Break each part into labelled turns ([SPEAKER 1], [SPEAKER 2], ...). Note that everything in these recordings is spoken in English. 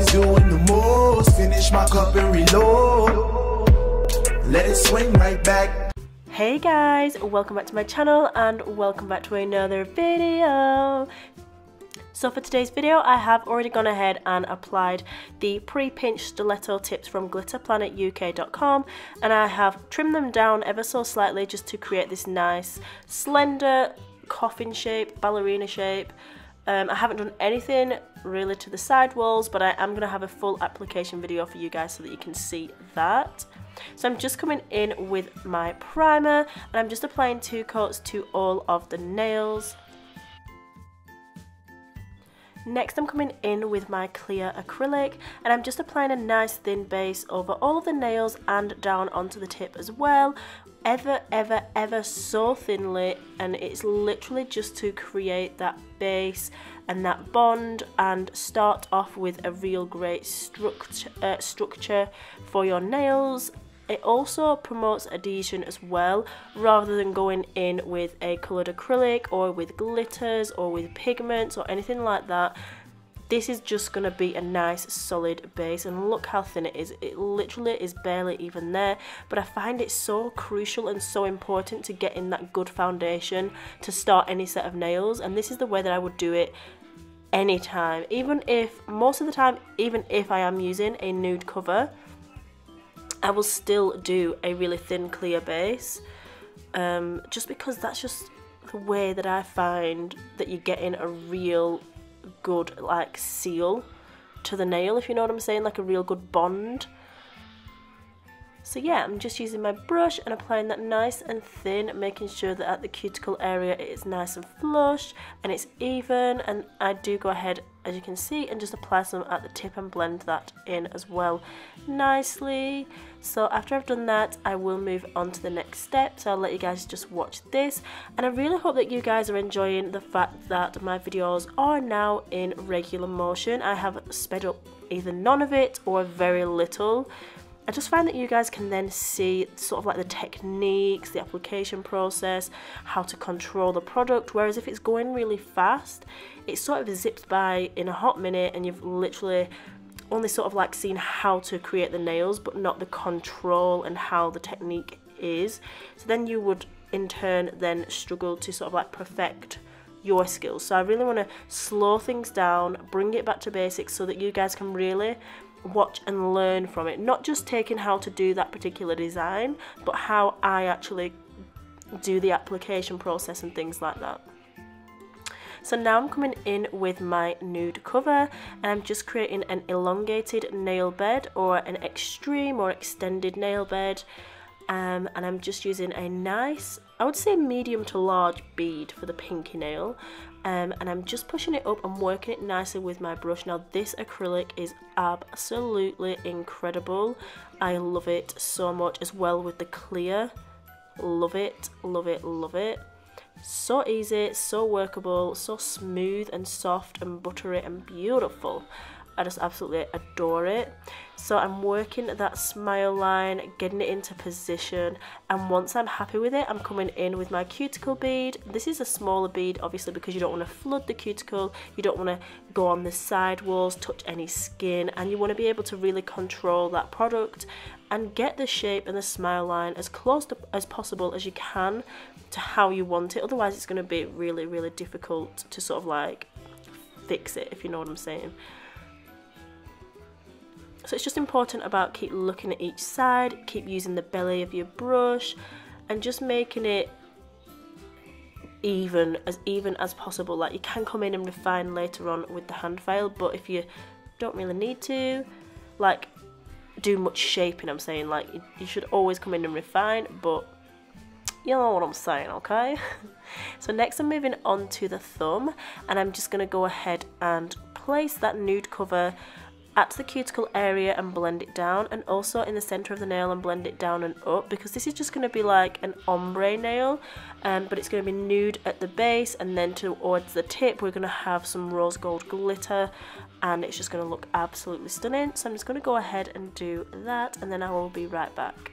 [SPEAKER 1] doing the most. Finish my cup and reload. Let it swing right back.
[SPEAKER 2] Hey guys, welcome back to my channel and welcome back to another video. So for today's video, I have already gone ahead and applied the pre-pinched stiletto tips from glitterplanetuk.com, and I have trimmed them down ever so slightly just to create this nice slender coffin shape, ballerina shape. I haven't done anything really to the side walls, but I am going to have a full application video for you guys so that you can see that. So I'm just coming in with my primer and I'm just applying 2 coats to all of the nails. Next I'm coming in with my clear acrylic and I'm just applying a nice thin base over all of the nails and down onto the tip as well, ever so thinly, and it's literally just to create that base and that bond and start off with a real great structure for your nails. It also promotes adhesion as well, rather than going in with a coloured acrylic or with glitters or with pigments or anything like that. This is just going to be a nice solid base, and look how thin it is. It literally is barely even there, but I find it so crucial and so important to get in that good foundation to start any set of nails, and this is the way that I would do it anytime. Even if, most of the time, even if I am using a nude cover, I will still do a really thin clear base, just because that's just the way that I find that you get in a real good like seal to the nail, if you know what I'm saying, like a real good bond. So yeah, I'm just using my brush and applying that nice and thin, making sure that at the cuticle area it is nice and flush and it's even, and I do go ahead, as you can see, and just apply some at the tip and blend that in as well nicely. So after I've done that, I will move on to the next step, so I'll let you guys just watch this, and I really hope that you guys are enjoying the fact that my videos are now in regular motion. I have sped up either none of it or very little. I just find that you guys can then see sort of like the techniques, the application process, how to control the product, whereas if it's going really fast, it sort of zips by in a hot minute and you've literally only sort of like seen how to create the nails but not the control and how the technique is. So then you would in turn then struggle to sort of like perfect your skills. So I really want to slow things down, bring it back to basics so that you guys can really watch and learn from it, not just taking how to do that particular design, but how I actually do the application process and things like that. So now I'm coming in with my nude cover and I'm just creating an elongated nail bed or an extreme or extended nail bed, and I'm just using a nice, I would say medium to large bead for the pinky nail, and I'm just pushing it up and working it nicely with my brush. Now this acrylic is absolutely incredible. I love it so much, as well with the clear. Love it, love it, love it. So easy, so workable, so smooth and soft and buttery and beautiful. I just absolutely adore it. So I'm working that smile line, getting it into position, and once I'm happy with it, I'm coming in with my cuticle bead. This is a smaller bead, obviously, because you don't want to flood the cuticle, you don't want to go on the side walls, touch any skin, and you want to be able to really control that product and get the shape and the smile line as close to, as possible as you can to how you want it. Otherwise it's going to be really, really difficult to sort of like fix it, if you know what I'm saying. So it's just important about keep looking at each side, keep using the belly of your brush and just making it even as possible. Like, you can come in and refine later on with the hand file, but if you don't really need to like do much shaping, I'm saying, like, you should always come in and refine, but you know what I'm saying, okay? So next I'm moving on to the thumb, and I'm just going to go ahead and place that nude cover at the cuticle area and blend it down, and also in the center of the nail and blend it down and up, because this is just going to be like an ombre nail, but it's going to be nude at the base, and then towards the tip we're going to have some rose gold glitter, and it's just going to look absolutely stunning. So I'm just going to go ahead and do that, and then I will be right back.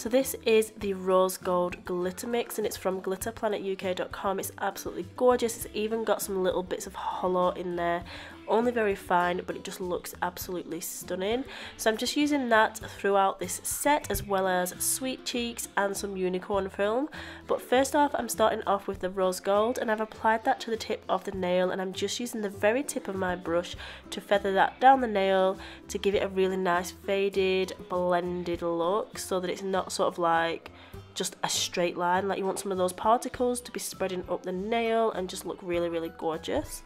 [SPEAKER 2] So this is the Rose Gold Glitter Mix, and it's from glitterplanetuk.com. It's absolutely gorgeous. It's even got some little bits of hollow in there. Only very fine, but it just looks absolutely stunning. So I'm just using that throughout this set, as well as Sweet Cheeks and some unicorn film. But first off, I'm starting off with the rose gold, and I've applied that to the tip of the nail, and I'm just using the very tip of my brush to feather that down the nail to give it a really nice faded, blended look, so that it's not sort of like just a straight line. Like, you want some of those particles to be spreading up the nail and just look really, really gorgeous.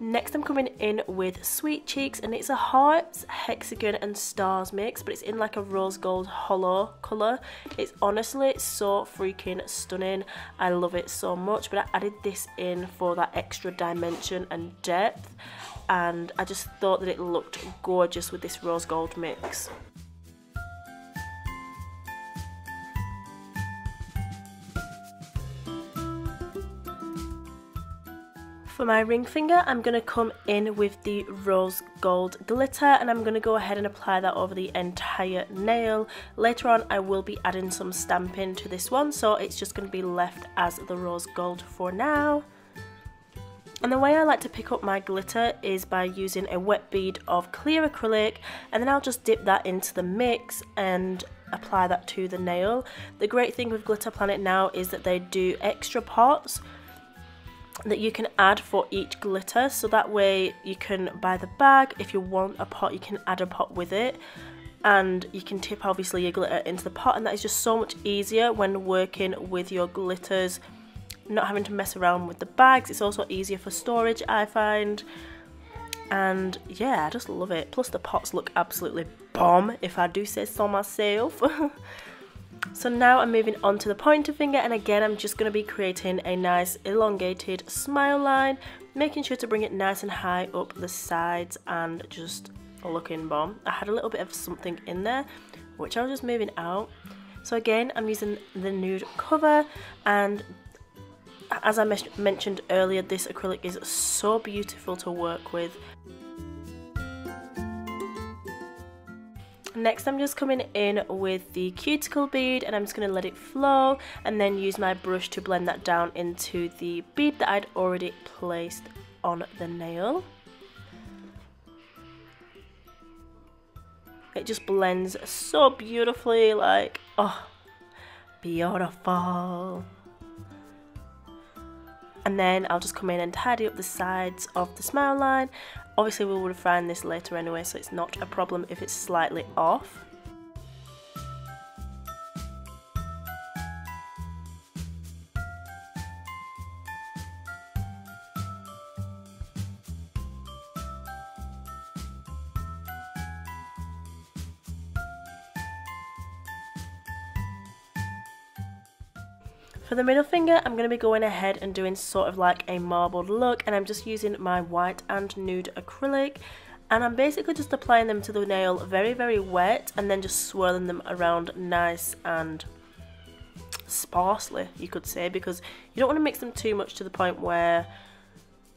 [SPEAKER 2] Next I'm coming in with Sweet Cheeks, and it's a hearts, hexagon and stars mix, but it's in like a rose gold hollow colour. It's honestly so freaking stunning. I love it so much, but I added this in for that extra dimension and depth, and I just thought that it looked gorgeous with this rose gold mix. For my ring finger, I'm going to come in with the rose gold glitter, and I'm going to go ahead and apply that over the entire nail. Later on I will be adding some stamping to this one, so it's just going to be left as the rose gold for now. And the way I like to pick up my glitter is by using a wet bead of clear acrylic, and then I'll just dip that into the mix and apply that to the nail. The great thing with Glitter Planet now is that they do extra pots that you can add for each glitter, so that way you can buy the bag. If you want a pot, you can add a pot with it, and you can tip obviously your glitter into the pot, and that is just so much easier when working with your glitters, not having to mess around with the bags. It's also easier for storage, I find, and yeah, I just love it. Plus the pots look absolutely bomb, if I do say so myself. So now I'm moving on to the pointer finger, and again I'm just going to be creating a nice elongated smile line, making sure to bring it nice and high up the sides and just looking bomb. I had a little bit of something in there which I was just moving out. So again, I'm using the nude cover, and as I mentioned earlier, this acrylic is so beautiful to work with. Next I'm just coming in with the cuticle bead, and I'm just going to let it flow and then use my brush to blend that down into the bead that I'd already placed on the nail. It just blends so beautifully, like, oh, beautiful. And then I'll just come in and tidy up the sides of the smile line. Obviously we will refine this later anyway, so it's not a problem if it's slightly off. For the middle finger, I'm going to be going ahead and doing sort of like a marbled look, and I'm just using my white and nude acrylic, and I'm basically just applying them to the nail very, very wet, and then just swirling them around nice and sparsely, you could say, because you don't want to mix them too much to the point where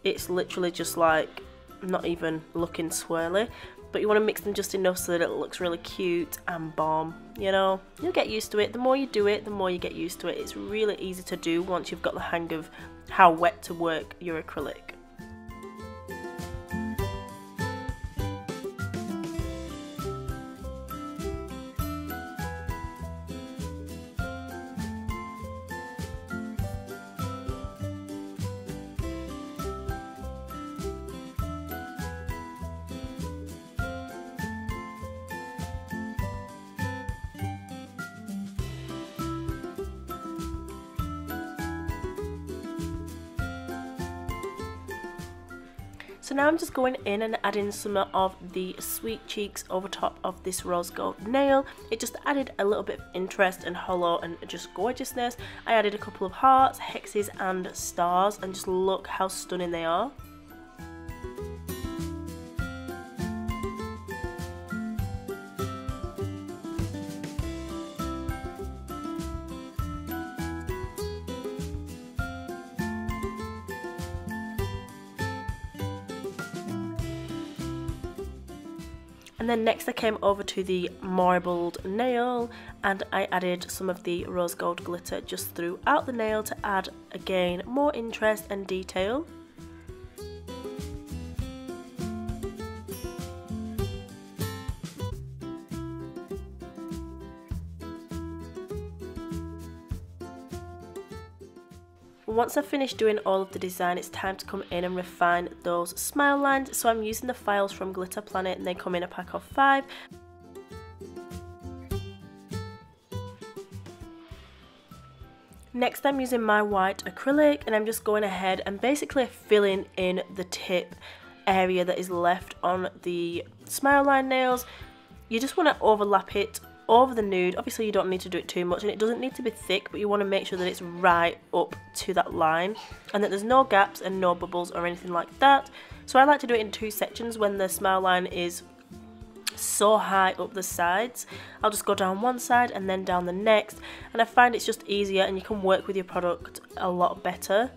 [SPEAKER 2] it's literally just like not even looking swirly. But you want to mix them just enough so that it looks really cute and bomb, you know. You'll get used to it. The more you do it, the more you get used to it. It's really easy to do once you've got the hang of how wet to work your acrylic. So now I'm just going in and adding some of the sweet cheeks over top of this rose gold nail. It just added a little bit of interest and hollow and just gorgeousness. I added a couple of hearts, hexes and stars, and just look how stunning they are. And then next I came over to the marbled nail and I added some of the rose gold glitter just throughout the nail to add again more interest and detail. Once I've finished doing all of the design, it's time to come in and refine those smile lines. So I'm using the files from Glitter Planet and they come in a pack of 5. Next I'm using my white acrylic and I'm just going ahead and basically filling in the tip area that is left on the smile line nails. You just want to overlap it over the nude. Obviously you don't need to do it too much and it doesn't need to be thick, but you want to make sure that it's right up to that line and that there's no gaps and no bubbles or anything like that. So I like to do it in 2 sections when the smile line is so high up the sides. I'll just go down one side and then down the next, and I find it's just easier and you can work with your product a lot better.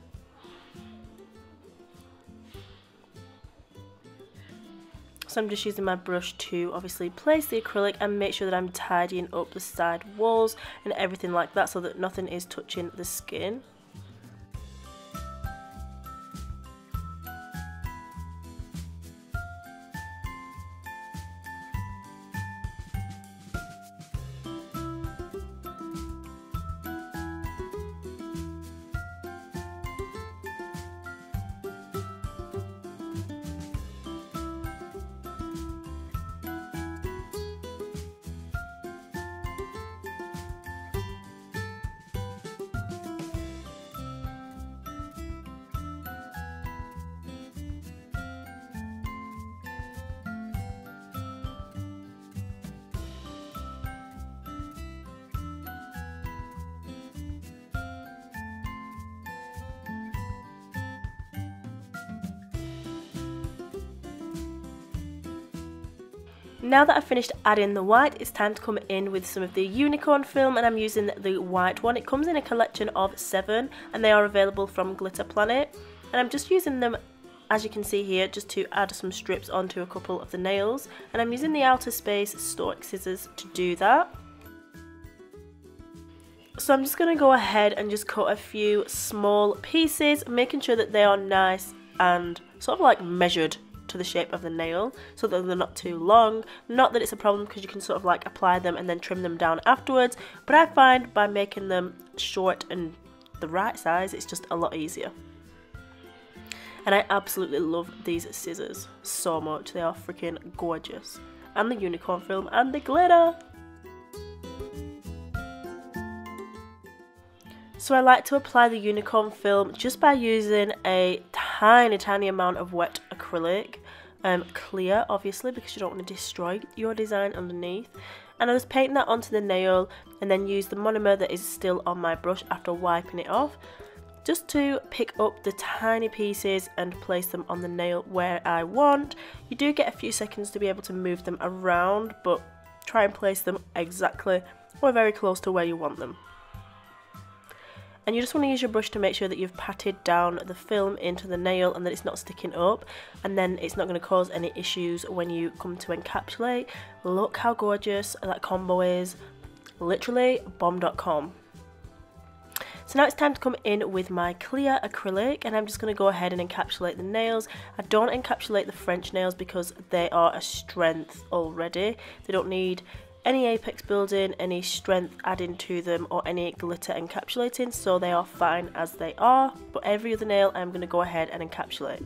[SPEAKER 2] So I'm just using my brush to obviously place the acrylic and make sure that I'm tidying up the side walls and everything like that so that nothing is touching the skin. Now that I've finished adding the white, it's time to come in with some of the unicorn film, and I'm using the white one. It comes in a collection of 7 and they are available from Glitter Planet, and I'm just using them, as you can see here, just to add some strips onto a couple of the nails, and I'm using the Outer Space Stork scissors to do that. So I'm just going to go ahead and just cut a few small pieces, making sure that they are nice and sort of like measured to the shape of the nail so that they're not too long. Not that it's a problem because you can sort of like apply them and then trim them down afterwards, but I find by making them short and the right size, it's just a lot easier. And I absolutely love these scissors so much. They are freaking gorgeous. And the unicorn film and the glitter. So I like to apply the unicorn film just by using a tiny amount of wet acrylic, clear obviously because you don't want to destroy your design underneath, and I just paint that onto the nail and then use the monomer that is still on my brush after wiping it off just to pick up the tiny pieces and place them on the nail where I want. You do get a few seconds to be able to move them around, but try and place them exactly or very close to where you want them. And you just want to use your brush to make sure that you've patted down the film into the nail and that it's not sticking up, and then it's not going to cause any issues when you come to encapsulate. Look how gorgeous that combo is. Literally bomb.com. So now it's time to come in with my clear acrylic, and I'm just going to go ahead and encapsulate the nails. I don't encapsulate the French nails because they are a strength already. They don't need any apex building, any strength adding to them, or any glitter encapsulating, so they are fine as they are. But every other nail I'm going to go ahead and encapsulate.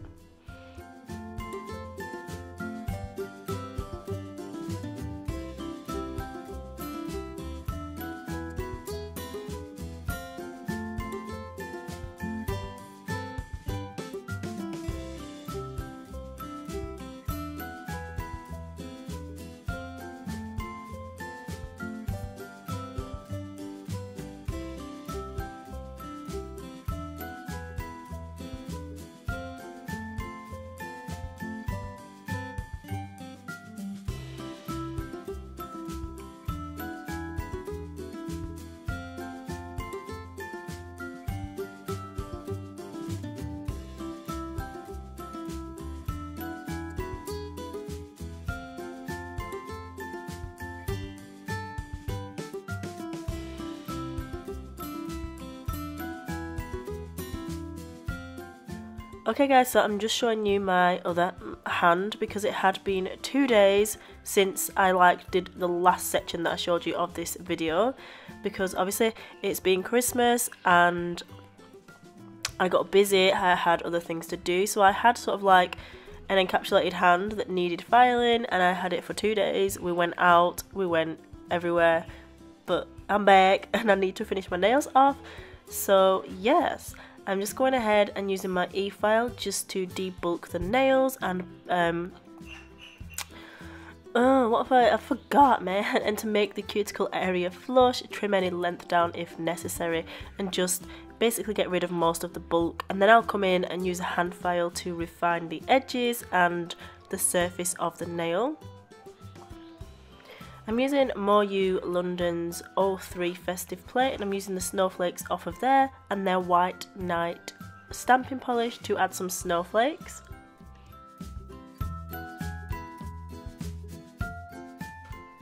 [SPEAKER 2] Okay guys, so I'm just showing you my other hand because it had been 2 days since I did the last section that I showed you of this video, because obviously it's been Christmas and I got busy, I had other things to do, so I had sort of like an encapsulated hand that needed filing, and I had it for 2 days. We went out, we went everywhere, but I'm back and I need to finish my nails off. So yes, I'm just going ahead and using my e-file just to debulk the nails and I forgot, man, and to make the cuticle area flush, trim any length down if necessary, and just basically get rid of most of the bulk. And then I'll come in and use a hand file to refine the edges and the surface of the nail. I'm using Moyu London's 03 Festive Plate, and I'm using the snowflakes off of there and their White Night stamping polish to add some snowflakes.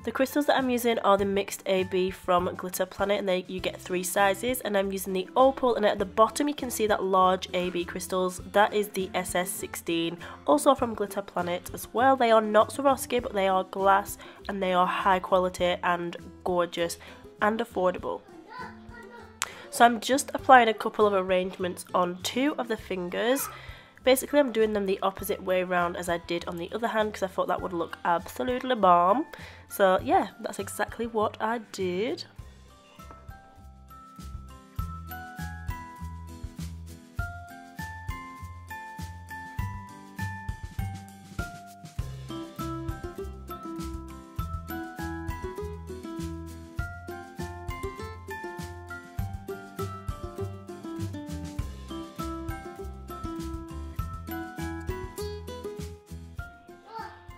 [SPEAKER 2] The crystals that I'm using are the mixed AB from Glitter Planet, and you get 3 sizes, and I'm using the opal, and at the bottom you can see that large AB crystals, that is the SS16, also from Glitter Planet as well. They are not Swarovski, but they are glass and they are high quality and gorgeous and affordable. So I'm just applying a couple of arrangements on 2 of the fingers. Basically I'm doing them the opposite way around as I did on the other hand because I thought that would look absolutely bomb. So yeah, that's exactly what I did.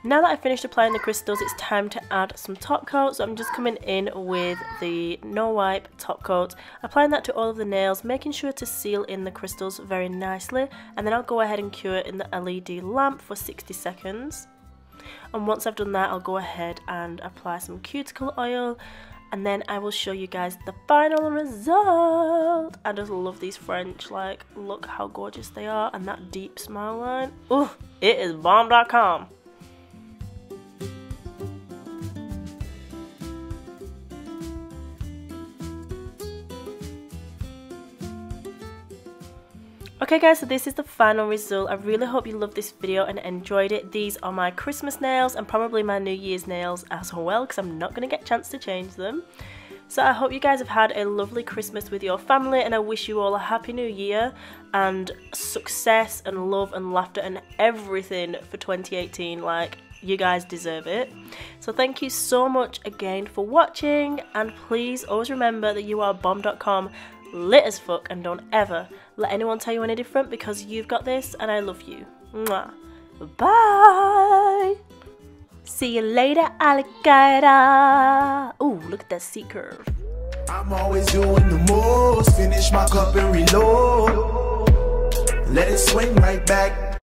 [SPEAKER 2] Now that I've finished applying the crystals, it's time to add some top coat. So I'm just coming in with the No Wipe top coat, applying that to all of the nails, making sure to seal in the crystals very nicely, and then I'll go ahead and cure it in the LED lamp for 60 seconds. And once I've done that, I'll go ahead and apply some cuticle oil, and then I will show you guys the final result. I just love these French, like, look how gorgeous they are, and that deep smile line. Ooh, it is bomb.com. Okay guys, so this is the final result. I really hope you loved this video and enjoyed it. These are my Christmas nails and probably my New Year's nails as well, because I'm not going to get a chance to change them. So I hope you guys have had a lovely Christmas with your family, and I wish you all a happy new year and success and love and laughter and everything for 2018. Like, you guys deserve it. So thank you so much again for watching, and please always remember that you are bomb.com, lit as fuck, and don't ever let anyone tell you any different, because you've got this and I love you. Mwah. Bye. See you later, alligator. Ooh, look at that C curve.
[SPEAKER 1] I'm always doing the most. Finish my cup and reload. Let it swing right back.